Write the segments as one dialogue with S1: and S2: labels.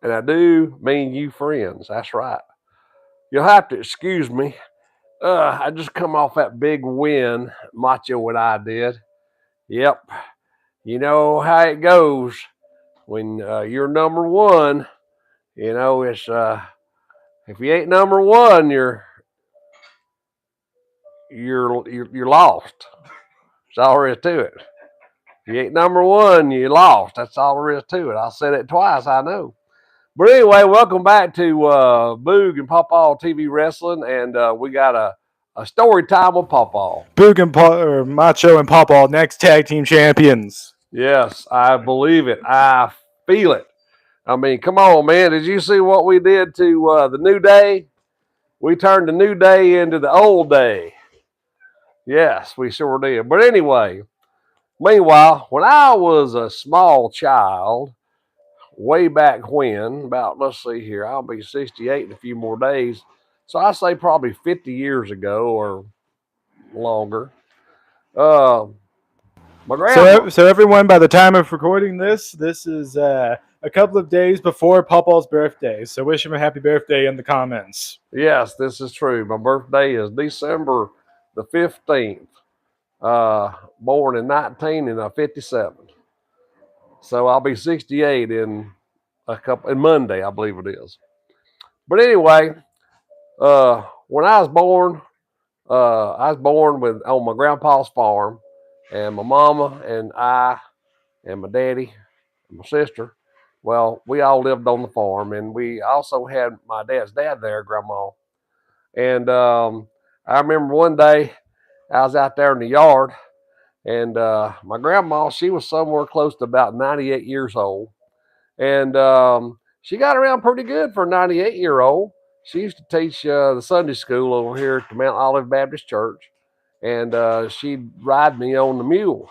S1: And I do mean you friends. That's right. You'll have to excuse me. I just come off that big win, Macho and I did. Yep. You know how it goes when you're number one. It's if you ain't number one, you're lost. That's all there is to it. If you ain't number one, you lost. That's all there is to it. I said it twice, I know. But anyway, welcome back to Boog and Pawpaw TV Wrestling, and we got a story time with Pawpaw.
S2: Boog and Macho and Pawpaw, next tag team champions.
S1: Yes, I believe it. I feel it. I mean, come on, man. Did you see what we did to the New Day? We turned the New Day into the old day. Yes, we sure did. But anyway, meanwhile, when I was a small child, way back when, about, let's see here, I'll be 68 in a few more days. So I say probably 50 years ago or longer. My grandma.
S2: So everyone, by the time of recording this is a couple of days before Pawpaw's birthday. So wish him a happy birthday in the comments.
S1: Yes, this is true. My birthday is December the 15th. Born in 1957. So I'll be 68 in Monday, I believe it is. But anyway, when I was born on my grandpa's farm, and my mama and I and my daddy and my sister, well, we all lived on the farm, and we also had my dad's dad there, Grandma. And I remember one day I was out there in the yard, and my grandma, she was somewhere close to about 98 years old. And she got around pretty good for a 98-year-old. She used to teach the Sunday school over here at the Mount Olive Baptist Church. And she'd ride me on the mule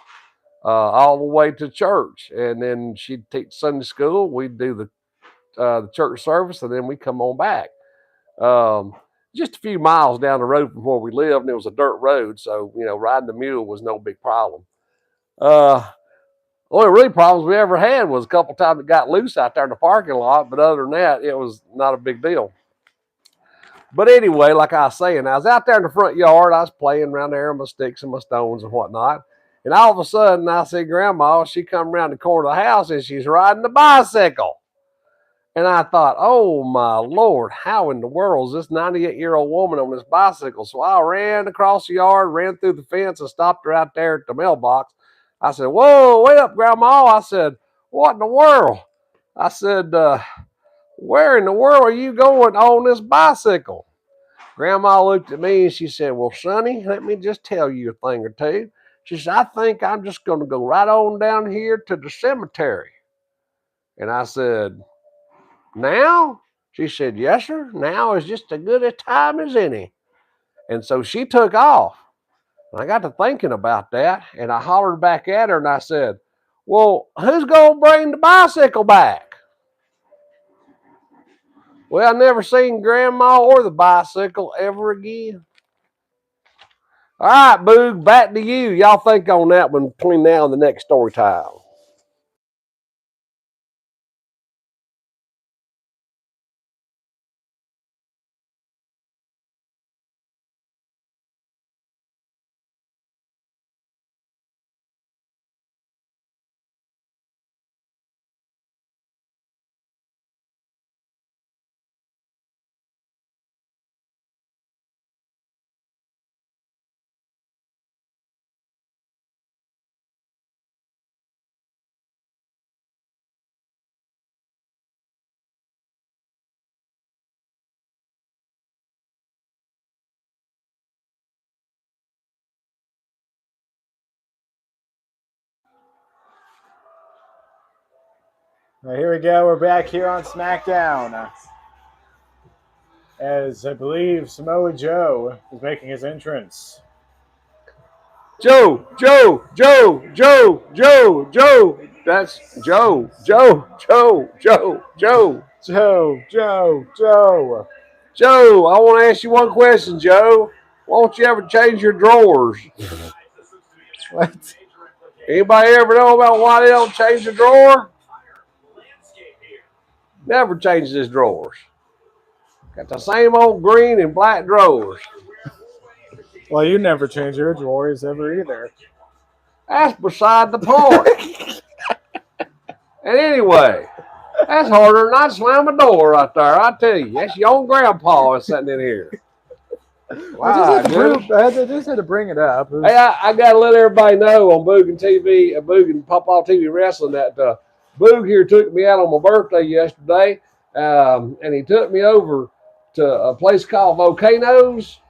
S1: all the way to church. And then she'd teach Sunday school. We'd do the church service, and then we come on back. Um, just a few miles down the road from where we lived, and it was a dirt road. So, riding the mule was no big problem. Only really problems we ever had was a couple times it got loose out there in the parking lot, but other than that, it was not a big deal. But anyway, like I was saying, I was out there in the front yard. I was playing around there with my sticks and my stones and whatnot. And all of a sudden, I see Grandma. She come around the corner of the house, and she's riding the bicycle. And I thought, oh, my Lord, how in the world is this 98-year-old woman on this bicycle? So I ran across the yard, ran through the fence, and stopped her out there at the mailbox. I said, whoa, wait up, Grandma. I said, what in the world? I said, where in the world are you going on this bicycle? Grandma looked at me and she said, well, Sonny, let me just tell you a thing or two. She said, I think I'm just going to go right on down here to the cemetery. And I said, now? She said, yes, sir. Now is just as good a time as any. And so she took off. I got to thinking about that, and I hollered back at her, and I said, well, who's going to bring the bicycle back? Well, I never seen Grandma or the bicycle ever again. All right, Boog, back to you. Y'all think on that one between now and the next story time.
S2: Right, here we go. We're back here on SmackDown. As I believe Samoa Joe is making his entrance.
S1: Joe. That's Joe. Joe, I want to ask you one question, Joe. Won't you ever change your drawers?
S2: What?
S1: Anybody ever know about why they don't change the drawer? Never changes his drawers. Got the same old green and black drawers.
S2: Well, you never change your drawers ever either.
S1: That's beside the point. And anyway, that's harder than I slam a door right there. I tell you, that's your own grandpa is sitting in here. Wow,
S2: I just had to bring it up.
S1: Hey, I got to let everybody know on Boog and TV, Boog and Pawpaw TV Wrestling that Boog here took me out on my birthday yesterday, and he took me over to a place called Volcanoes.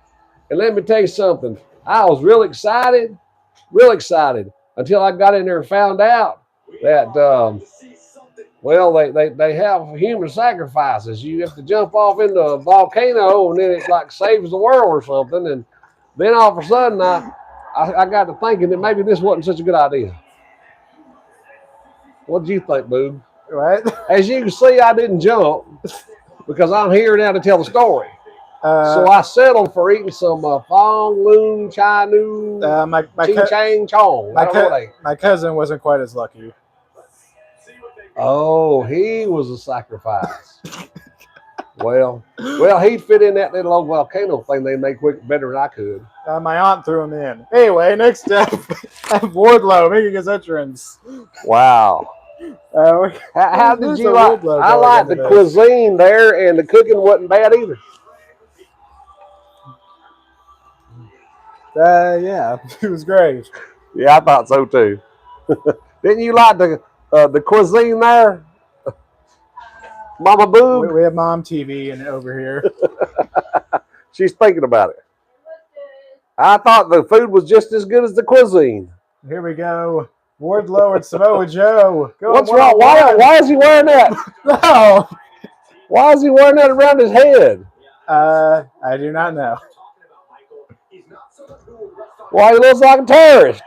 S1: And let me tell you something, I was real excited until I got in there and found out that, well, they have human sacrifices. You have to jump off into a volcano and then it like saves the world or something. And then all of a sudden I got to thinking that maybe this wasn't such a good idea. What did you think, Boog?
S2: Right?
S1: As you can see, I didn't jump because I'm here now to tell the story. So I settled for eating some Fong Loon Chai Nu Ching Chang Chong.
S2: My cousin wasn't quite as lucky.
S1: Oh, he was a sacrifice. well, he'd fit in that little old volcano thing they make quick better than I could.
S2: My aunt threw him in. Anyway, next up, Wardlow making his entrance.
S1: Wow. How did you like? I like the cuisine there, and the cooking wasn't bad either.
S2: Yeah, it was great.
S1: Yeah, I thought so too. Didn't you like the cuisine there, Mama Boog?
S2: We have Mom TV and over here.
S1: She's thinking about it. I thought the food was just as good as the cuisine.
S2: Here we go. Wardlow and Samoa Joe.
S1: What's wrong? Why is he wearing that?
S2: No.
S1: Why is he wearing that around his head?
S2: I do not know.
S1: Why, he looks like a terrorist.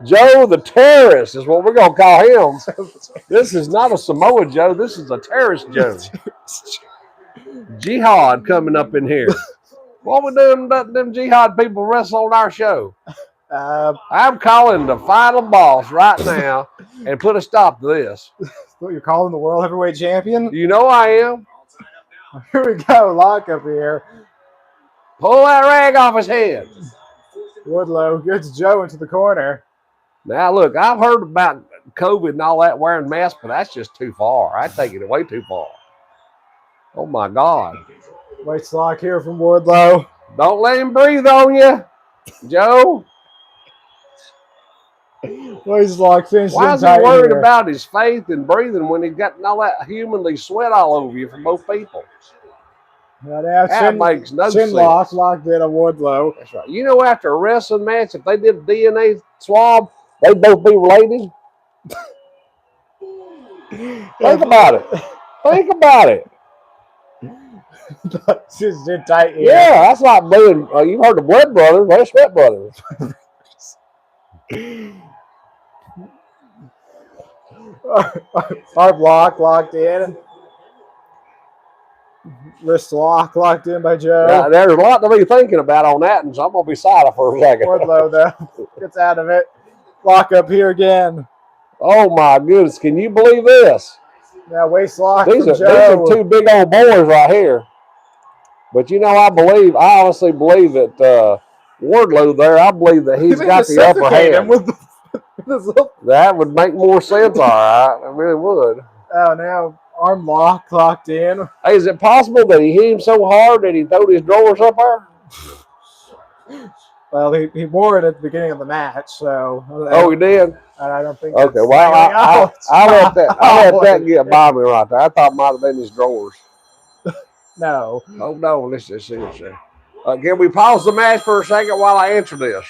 S1: Joe the terrorist is what we're going to call him. This is not a Samoa Joe. This is a terrorist Joe. Jihad coming up in here. What we doing letting them jihad people wrestle on our show? I'm calling the final boss right now and put a stop to this.
S2: What, you're calling the world heavyweight champion?
S1: You know I am.
S2: Here we go. Lock up here.
S1: Pull that rag off his head.
S2: Wardlow gets Joe into the corner.
S1: Now, look, I've heard about COVID and all that wearing masks, but that's just too far. I take it way too far. Oh, my God.
S2: Waist lock here from Wardlow.
S1: Don't let him breathe on you, Joe.
S2: Waist lock finishes.
S1: Why is he worried about his faith and breathing when he's got all that humanly sweat all over you from both people? That makes no sense.
S2: Chin locked in on Wardlow.
S1: That's right. You know, after a wrestling match, if they did a DNA swab, they'd both be related. Think about it. Think about it.
S2: Just in tight ear.
S1: Yeah, that's like being, you've heard of blood brothers, they're sweat brothers.
S2: Arm locked in. Wrist locked in by Joe.
S1: Yeah, there's a lot to be thinking about on that, and so I'm going to be silent for a second.
S2: Wardlow, though, gets out of it. Lock up here again.
S1: Oh, my goodness. Can you believe this?
S2: Now, waist lock
S1: these are two big old boys right here. But, you know, I honestly believe that Wardlow there, I believe that he's got the upper hand. That would make more sense, all right. I mean, it would.
S2: Oh, now arm locked in.
S1: Hey, is it possible that he hit him so hard that he threw his drawers up there?
S2: Well, he wore it at the beginning of the match, so.
S1: Oh, he did?
S2: I don't think.
S1: Okay, well, I let that get by me right there. I thought it might have been his drawers.
S2: No.
S1: Oh, no, let's just see. Can we pause the match for a second while I answer this?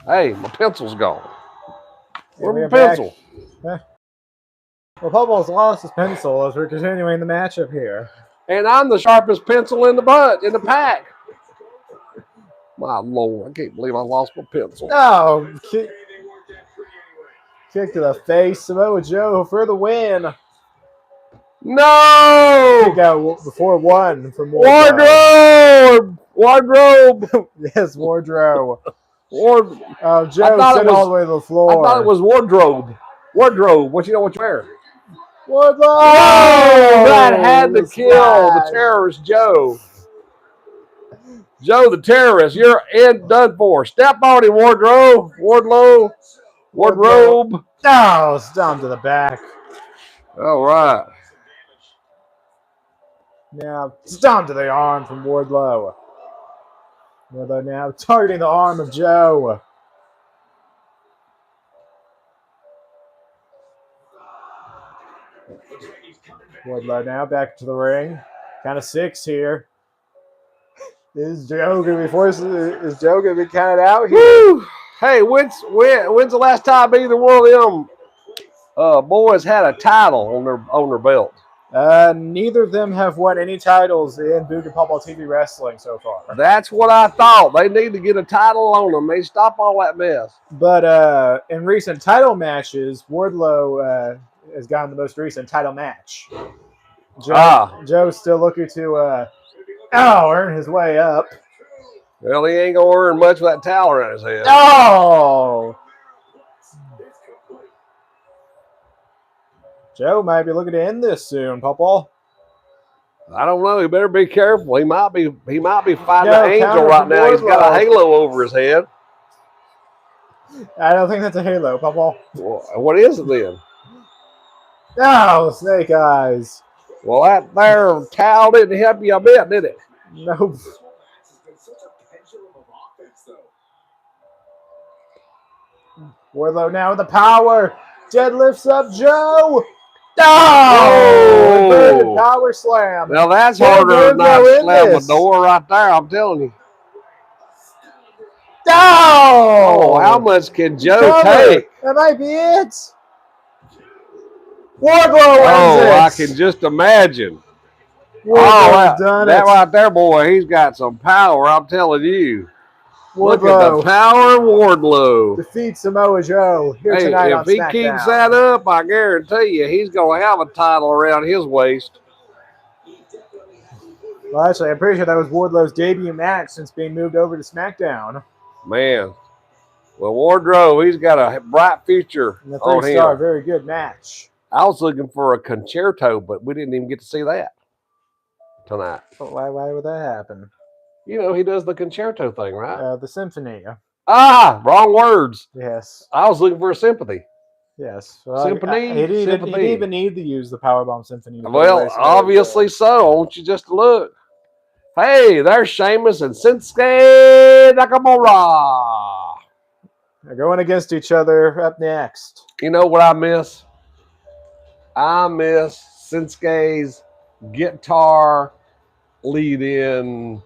S1: Hey, my pencil's gone.
S2: And we
S1: Where's
S2: are
S1: my pencil?
S2: back. Well, Pupbal's lost his pencil as we're continuing the matchup here.
S1: And I'm the sharpest pencil in the pack. My Lord, I can't believe I lost my pencil.
S2: No! Kick to the face. Samoa Joe for the win.
S1: No!
S2: Kick out before one from Wardrobe.
S1: Wardrobe!
S2: Yes, Wardrobe.
S1: Joe
S2: Sent all the way to the floor.
S1: I thought it was wardrobe. Wardrobe. What you know what you wear?
S2: Wardrobe!
S1: Oh, that had to kill the terrorist Joe. Joe the terrorist, you're done for. Step on him, Wardrobe. Wardrobe.
S2: Oh, stomp to the back.
S1: All right.
S2: Now, stomp to the arm from Wardlow. Wardlow now targeting the arm of Joe. Wardlow now back to the ring. Count of 6 here. Is Joe gonna be counted out here?
S1: Woo! Hey, when's the last time either one of them boys had a title on their belt?
S2: Neither of them have won any titles in Boog and Pawpaw TV wrestling so far.
S1: That's what I thought. They need to get a title on them. They stop all that mess.
S2: But in recent title matches, Wardlow has gotten the most recent title match. Joe's still looking to earn his way up.
S1: Well, he ain't gonna earn much with that towel around his head.
S2: Oh! Joe might be looking to end this soon, Pawpaw.
S1: I don't know. He better be careful. He might be fighting an angel right now.
S2: Wardlow.
S1: He's got a halo over his head.
S2: I don't think that's a halo, Pawpaw.
S1: Well, what is it then?
S2: Oh, snake eyes.
S1: Well, that there towel didn't help you a bit, did it?
S2: Nope. Wardlow now with the power. Deadlifts up Joe. Oh! Power slam.
S1: Now that's harder than not slam a door right there, I'm telling you. Oh, how much can Joe take?
S2: That might be it. Wardlow ends it.
S1: I can just imagine. That right there, boy, he's got some power, I'm telling you. Look at the power of Wardlow.
S2: Defeats Samoa Joe here tonight on SmackDown.
S1: If he keeps that up, I guarantee you he's going to have a title around his waist.
S2: Well, actually, I'm pretty sure that was Wardlow's debut match since being moved over to SmackDown.
S1: Man. Well, Wardrobe, he's got a bright future
S2: and the
S1: on him.
S2: 3-star, very good match.
S1: I was looking for a concerto, but we didn't even get to see that tonight.
S2: Why would that happen?
S1: You know, he does the concerto thing, right?
S2: The symphony.
S1: Wrong words.
S2: Yes.
S1: I was looking for a sympathy.
S2: Yes. Well,
S1: Symphony.
S2: He didn't even need to use the Powerbomb Symphony.
S1: Well, obviously so. I want you just to look. Hey, there's Sheamus and Shinsuke Nakamura.
S2: They're going against each other up next.
S1: You know what I miss? I miss Shinsuke's guitar lead-in.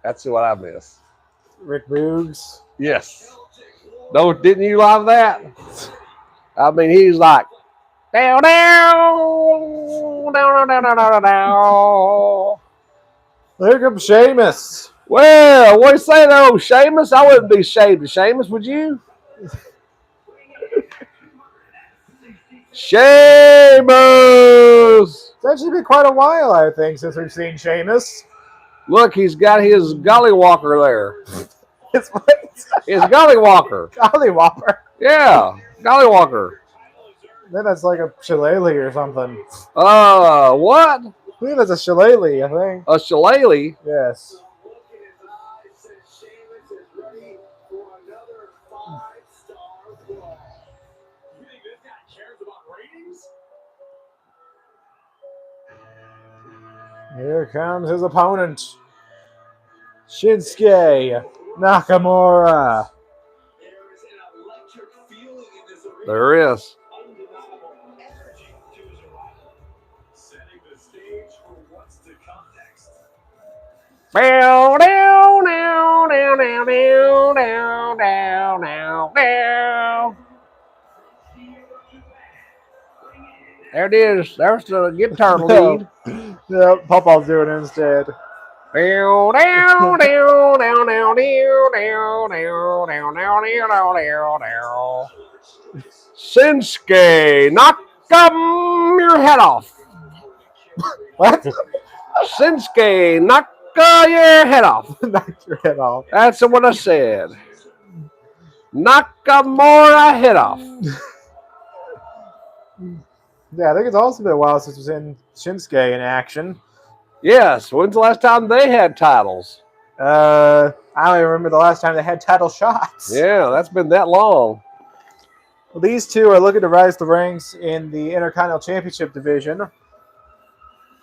S1: That's what I miss.
S2: Rick Boogs.
S1: Yes. No, didn't you love that? I mean, he's like, down, down, down, down, down, down, down.
S2: Here comes Sheamus.
S1: Well, what do you say though, Sheamus? I wouldn't be ashamed of Sheamus, would you? Sheamus!
S2: It's actually been quite a while, I think, since we've seen Sheamus.
S1: Look, he's got his gollywalker there.
S2: His
S1: gollywalker.
S2: Gollywalker?
S1: Yeah, gollywalker.
S2: Then that's like a shillelagh or something.
S1: What?
S2: I believe that's a shillelagh, I think.
S1: A shillelagh?
S2: Yes. Here comes his opponent, Shinsuke Nakamura.
S1: There is. Down, down, down, down, down, down. There it is. There's the guitar lead.
S2: Yep, Pawpaw's doing it instead.
S1: Shinsuke, knock your head off.
S2: What?
S1: Shinsuke, knock your head off.
S2: Knock your head off.
S1: That's what I said. Nakamura head off.
S2: Yeah, I think it's also been a while since we've seen Shinsuke in action.
S1: Yes. When's the last time they had titles?
S2: I don't even remember the last time they had title shots.
S1: Yeah, that's been that long.
S2: Well, these two are looking to rise the ranks in the Intercontinental Championship division.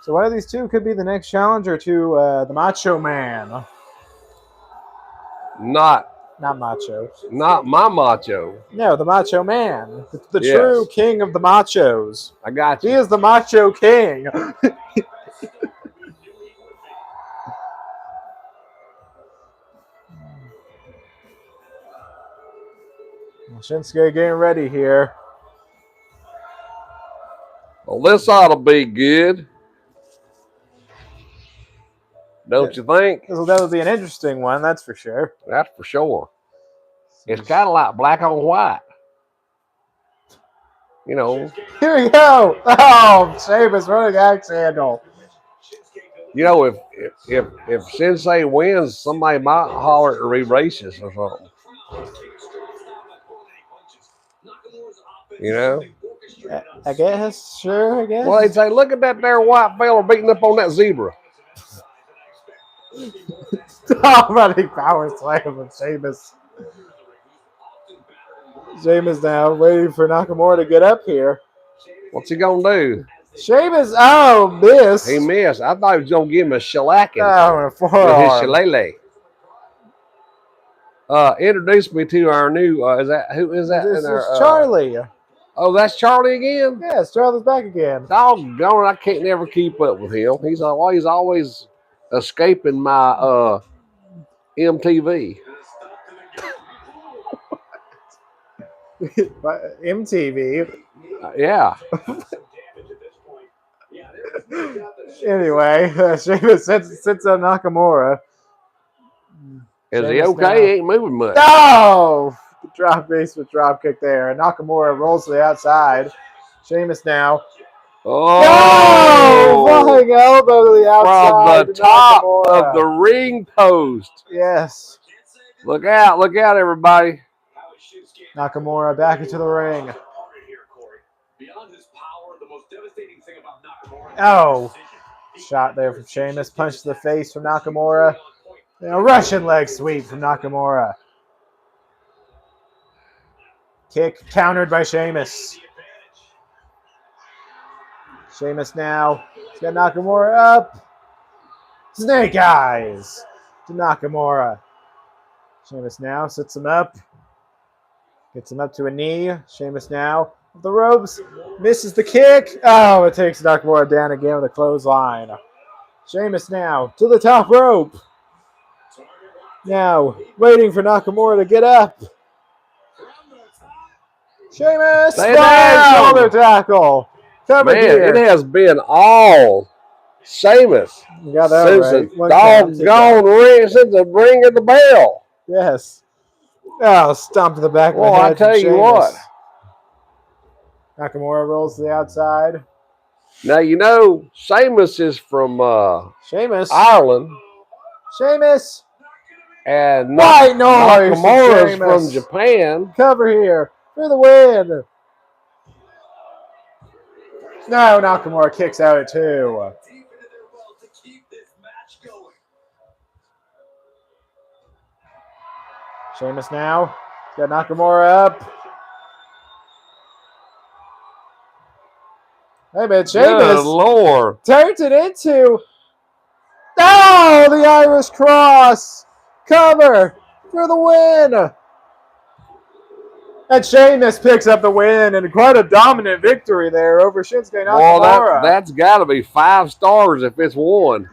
S2: So one of these two could be the next challenger to the Macho Man.
S1: Not
S2: Macho.
S1: Not my macho.
S2: No, the Macho Man. The
S1: Yes.
S2: true king of the machos.
S1: I got
S2: He
S1: you.
S2: is the Macho King. Shinsuke getting ready here.
S1: Well, this ought to be good. Don't you think?
S2: That would be an interesting one, that's for sure.
S1: That's for sure. It's kind of like black on white. You know.
S2: Here we go. Oh, Sheamus running axe handle.
S1: You know, if Sensei wins, somebody might holler at be racist or something. You know?
S2: I guess, sure, I guess.
S1: Well, they'd say, look at that there white fella beating up on that zebra.
S2: Oh, running power slam with Sheamus. Sheamus now waiting for Nakamura to get up here.
S1: What's he going to do?
S2: Sheamus, oh, missed.
S1: He missed. I thought he was going to give him a shellacking.
S2: Oh, a
S1: With
S2: forearm.
S1: his shillelagh. Introduce me to our new, who is that?
S2: This
S1: in our,
S2: is Charlie.
S1: Oh, that's Charlie again?
S2: Yes, Charlie's back again.
S1: Doggone it, I can't never keep up with him. He's always escaping my MTV.
S2: MTV.
S1: Yeah.
S2: Anyway, Sheamus sits on Nakamura.
S1: Is he
S2: Sheamus
S1: okay?
S2: now.
S1: He ain't moving much.
S2: No! Drop base with drop kick there. Nakamura rolls to the outside. Sheamus now.
S1: Oh!
S2: No! Flying elbow to the outside.
S1: From the
S2: to
S1: top
S2: Nakamura.
S1: of the ring post.
S2: Yes.
S1: Look out, everybody.
S2: Nakamura back into the ring. Oh. Shot there from Sheamus. Punch to the face from Nakamura. And a Russian leg sweep from Nakamura. Kick countered by Sheamus. Sheamus now. He's got Nakamura up. Snake eyes to Nakamura. Sheamus now sits him up. Gets him up to a knee. Sheamus now with the ropes. Misses the kick. Oh, it takes Nakamura down again with a clothesline. Sheamus now to the top rope. Now waiting for Nakamura to get up. Sheamus!
S1: Stay
S2: Wow,
S1: down.
S2: shoulder tackle. Cover
S1: Man,
S2: here.
S1: it has been all Sheamus
S2: You got that
S1: since
S2: right.
S1: the
S2: One count, two
S1: doggone
S2: count.
S1: ring, since the ring of the bell.
S2: Yes. Oh, stomp to the back of
S1: Well,
S2: the head.
S1: I tell
S2: from
S1: you
S2: Sheamus.
S1: what.
S2: Nakamura rolls to the outside.
S1: Now, you know, Sheamus is from
S2: Sheamus.
S1: Ireland,
S2: Sheamus.
S1: and
S2: White noise.
S1: Nakamura's
S2: Sheamus.
S1: from Japan.
S2: Cover here for the win. No, Nakamura kicks out at 2. Sheamus now. Got Nakamura up. Hey, man,
S1: Good
S2: Sheamus
S1: Lord.
S2: turns it into. Oh, the Irish Cross. Cover for the win. And Sheamus picks up the win, and quite a dominant victory there over Shinsuke Nakamura.
S1: Well, that's got to be 5 stars if it's 1.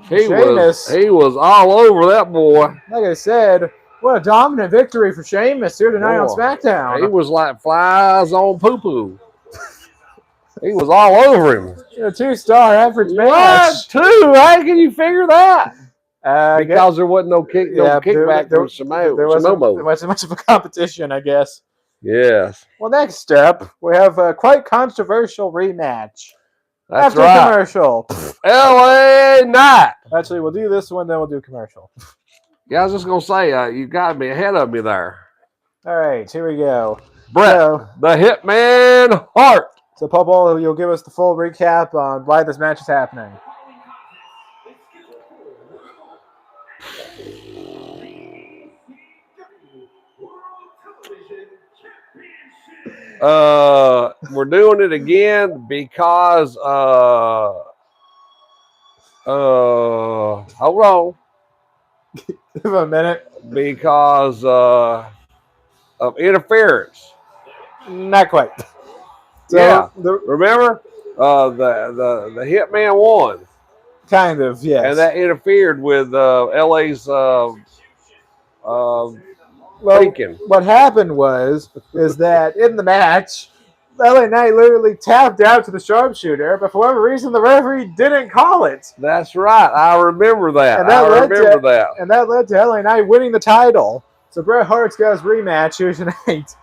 S1: He
S2: Sheamus.
S1: was all over that boy.
S2: Like I said, What a dominant victory for Sheamus here tonight on
S1: Boy,
S2: SmackDown.
S1: he was like flies on poo-poo. He was all over him.
S2: A 2-star average
S1: What?
S2: match.
S1: 2? How can you figure that?
S2: I guess,
S1: Because there wasn't no kickback from
S2: there wasn't
S1: Samoa.
S2: much of a competition, I guess.
S1: Yes.
S2: Well, next up, we have a quite controversial rematch.
S1: That's
S2: After
S1: right.
S2: commercial.
S1: LA Knight.
S2: Actually, we'll do this one, then we'll do commercial.
S1: Yeah, I was just going to say, you got to be ahead of me there.
S2: All right, here we go.
S1: Bret, the Hitman Hart.
S2: So, Pubble, you'll give us the full recap on why this match is happening.
S1: We're doing it again because hold on.
S2: Give him a minute.
S1: Because of interference.
S2: Not quite. So
S1: yeah. Remember? The Hitman won.
S2: Kind of, yes.
S1: And that interfered with LA's thinking.
S2: What happened is that in the match, LA Knight literally tapped out to the sharpshooter, but for whatever reason, the referee didn't call it.
S1: That's right. I remember that.
S2: And that led to LA Knight winning the title. So Bret Hart's got his rematch here tonight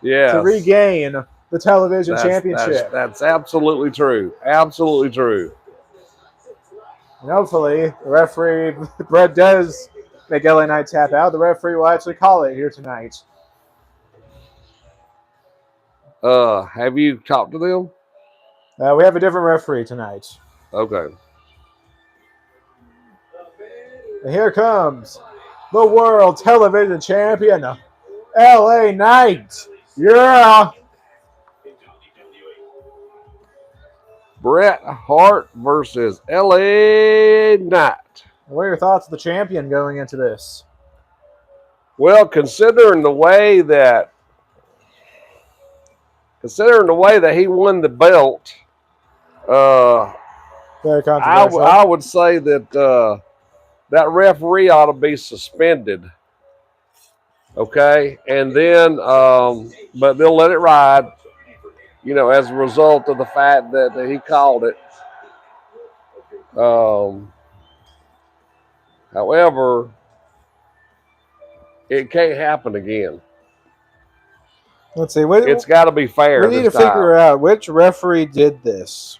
S2: to regain the television championship.
S1: That's absolutely true. Absolutely true.
S2: And hopefully, the referee, Bret does make LA Knight tap out. The referee will actually call it here tonight.
S1: Have you talked to them?
S2: We have a different referee tonight.
S1: Okay.
S2: And here comes the World Television Champion, LA Knight. Yeah.
S1: Bret Hart versus LA Knight.
S2: What are your thoughts of the champion going into this?
S1: Well, considering the way that he won the belt,
S2: very controversial.
S1: I would say that that referee ought to be suspended. Okay, and then but they'll let it ride. You know, as a result of the fact that he called it. However, it can't happen again.
S2: Let's see.
S1: It's got to be fair.
S2: We need to figure out which referee did this.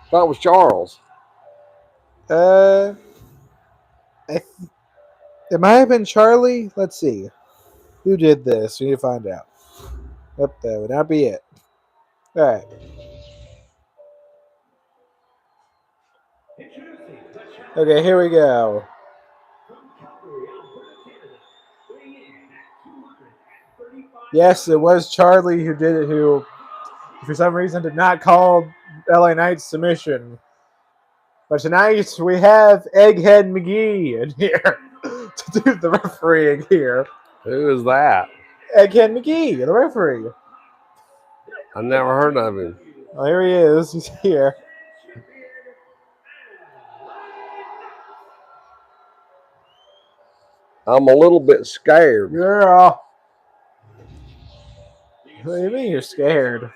S1: I thought it was Charles.
S2: It might have been Charlie. Let's see. Who did this? We need to find out. Yep, that would not be it. All right. Okay, here we go. Yes, it was Charlie who did it, who for some reason did not call LA Knight's submission. But tonight we have Egghead McGee in here to do the refereeing here.
S1: Who is that?
S2: Egghead McGee, the referee.
S1: I never heard of him.
S2: Well, here he is. He's here.
S1: I'm a little bit scared.
S2: Girl. What do you mean you're scared?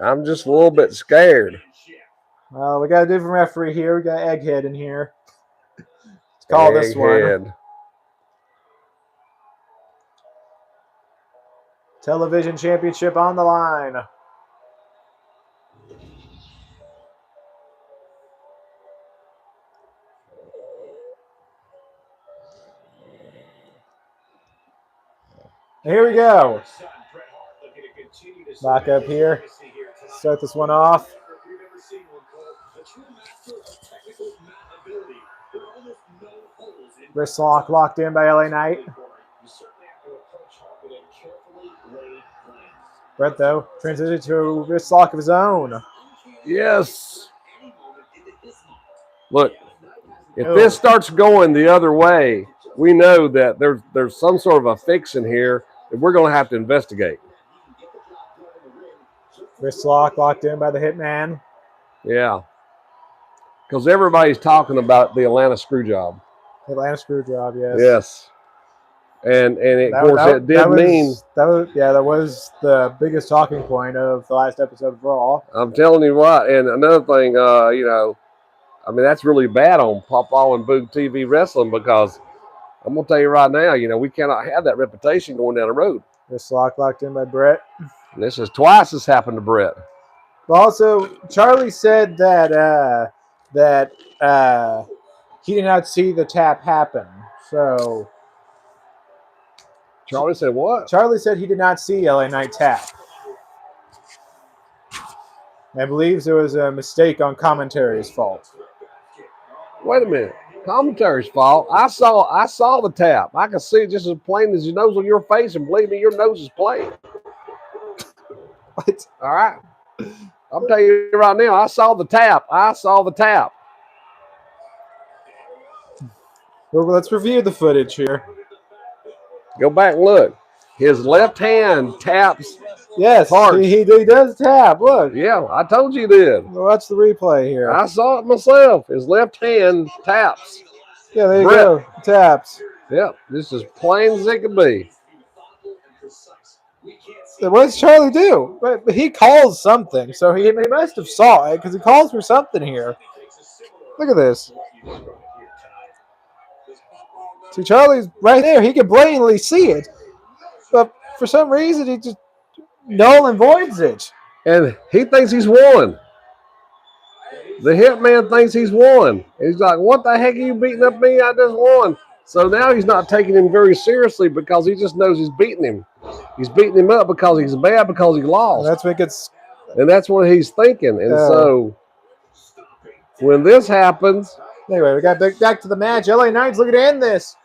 S1: I'm just a little bit scared.
S2: Well, we got a different referee here. We got Egghead in here. Let's call this one. Television championship on the line. Here we go. Lock up here. Start this one off. Wrist lock locked in by LA Knight. Bret, though, transitioned to a wrist lock of his own.
S1: Yes. Look, if this starts going the other way, we know that there's some sort of a fix in here that we're going to have to investigate.
S2: Wrist lock locked in by the Hitman.
S1: Yeah. Because everybody's talking about the Atlanta Screwjob.
S2: Atlanta Screwjob, yes.
S1: Yes. And of course it did mean
S2: that was the biggest talking point of the last episode of Raw.
S1: I'm telling you what. And another thing, I mean that's really bad on Pawpaw and Boog TV Wrestling because I'm gonna tell you right now, we cannot have that reputation going down the road.
S2: This locked in by Brett.
S1: And this is twice this happened to Brett.
S2: But also, Charlie said that he did not see the tap happen. So
S1: Charlie said what?
S2: Charlie said he did not see LA Knight tap. I believe there was a mistake on commentary's fault.
S1: Wait a minute. Commentary's fault. I saw the tap. I can see it just as plain as your nose on your face, and believe me, your nose is plain.
S2: What?
S1: All right. I'm telling you right now, I saw the tap.
S2: Well, let's review the footage here.
S1: Go back and look. His left hand taps.
S2: Yes, he does tap. Look.
S1: Yeah, I told you he did.
S2: Watch the replay here.
S1: I saw it myself. His left hand taps.
S2: Yeah, there you go. Taps.
S1: Yep, this is plain as it could be.
S2: What does Charlie do? But he calls something, so he must have saw it because he calls for something here. Look at this. See, Charlie's right there. He can blatantly see it, but for some reason he just null and voids it.
S1: And he thinks he's won. The hitman thinks he's won. He's like, what the heck are you beating up me? I just won. So now he's not taking him very seriously because he just knows he's beating him. He's beating him up because he's bad because he lost.
S2: And
S1: that's what he's thinking. And so when this happens.
S2: Anyway, we got back to the match. LA Knight's looking to end this.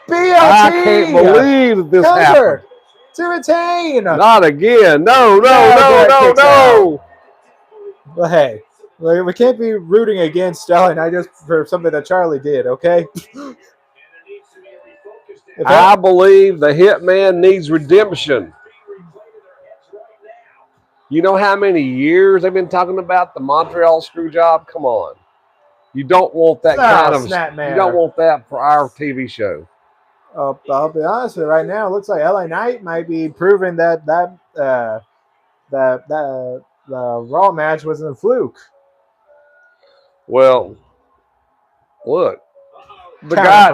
S2: BLT!
S1: I can't believe that this happened.
S2: To retain.
S1: Not again. No.
S2: Well, hey, we can't be rooting against LA Knight just for something that Charlie did, okay?
S1: I believe the hitman needs redemption. You know how many years they've been talking about the Montreal screw job? Come on. You don't want that kind of snapmare. You don't want that for our TV show.
S2: I'll be honest with you. Right now, it looks like LA Knight might be proving that the Raw match wasn't a fluke.
S1: Well, look, the guy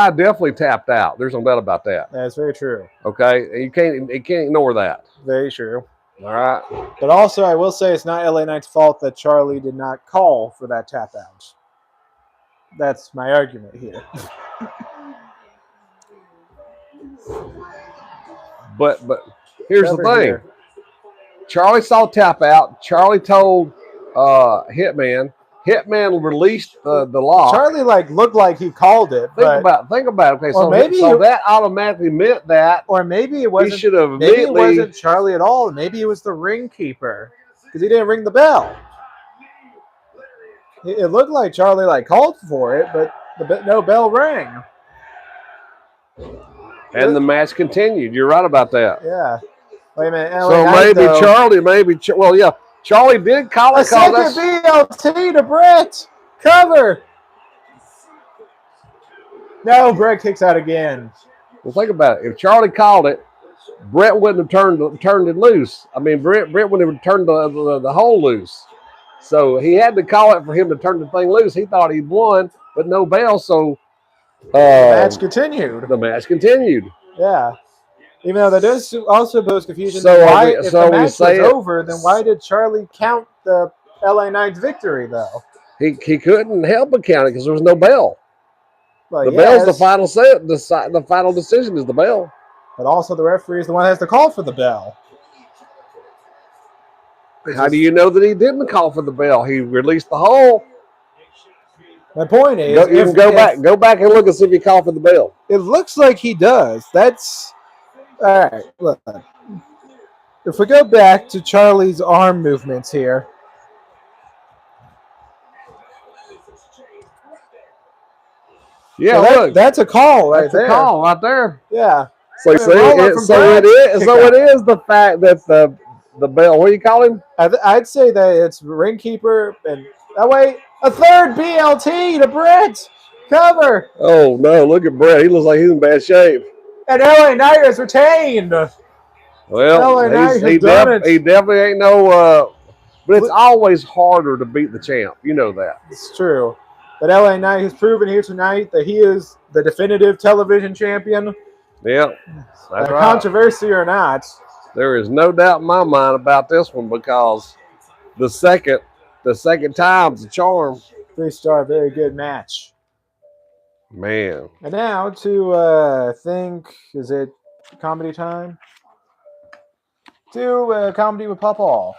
S1: definitely tapped out. There's no doubt about that.
S2: That's very true.
S1: Okay, you can't ignore that.
S2: Very true.
S1: All right.
S2: But also, I will say it's not LA Knight's fault that Charlie did not call for that tap out. That's my argument here.
S1: But here's the thing. Here. Charlie saw tap out. Charlie told Hitman. Hitman released the lock.
S2: Charlie looked like he called it.
S1: Think about it. Okay, so that automatically meant that.
S2: Or maybe it wasn't.
S1: Maybe
S2: it wasn't Charlie at all. Maybe it was the ring keeper because he didn't ring the bell. It looked like Charlie called for it, but no bell rang.
S1: And the match continued. You're right about that.
S2: Yeah. Wait a minute.
S1: Charlie did call it.
S2: A second BLT to Brett. Cover. No, Brett kicks out again.
S1: Well, think about it. If Charlie called it, Brett wouldn't have turned it loose. I mean, Brett wouldn't have turned the hole loose. So he had to call it for him to turn the thing loose. He thought he'd won, but no bell. So
S2: the match continued. Yeah. Even though that does also pose confusion.
S1: So
S2: if the match was over, then why did Charlie count the LA Knight's victory, though?
S1: He couldn't help but count it because there was no bell.
S2: Well,
S1: the bell's the final set. The final decision is the bell.
S2: But also the referee is the one that has to call for the bell.
S1: How do you know that he didn't call for the bell? He released the hole.
S2: My point is,
S1: go back and look and see if he called for the bell.
S2: It looks like he does. That's all right. Look, if we go back to Charlie's arm movements here,
S1: yeah, look,
S2: that's a call right there.
S1: That's a call right there.
S2: Yeah.
S1: So it is the fact that the bell. What do you call him?
S2: I'd say that it's ring keeper and wait. A third BLT to Brett. Cover.
S1: Oh no! Look at Brett. He looks like he's in bad shape.
S2: And LA Knight is retained.
S1: Well,
S2: LA Knight has
S1: he
S2: done it.
S1: definitely ain't no. But it's always harder to beat the champ. You know that.
S2: It's true. But LA Knight has proven here tonight that he is the definitive television champion.
S1: Yep, that's right.
S2: Controversy or not.
S1: There is no doubt in my mind about this one because the second time's a charm.
S2: 3-star, very good match.
S1: Man.
S2: And now to think, is it comedy time? To comedy with Papa.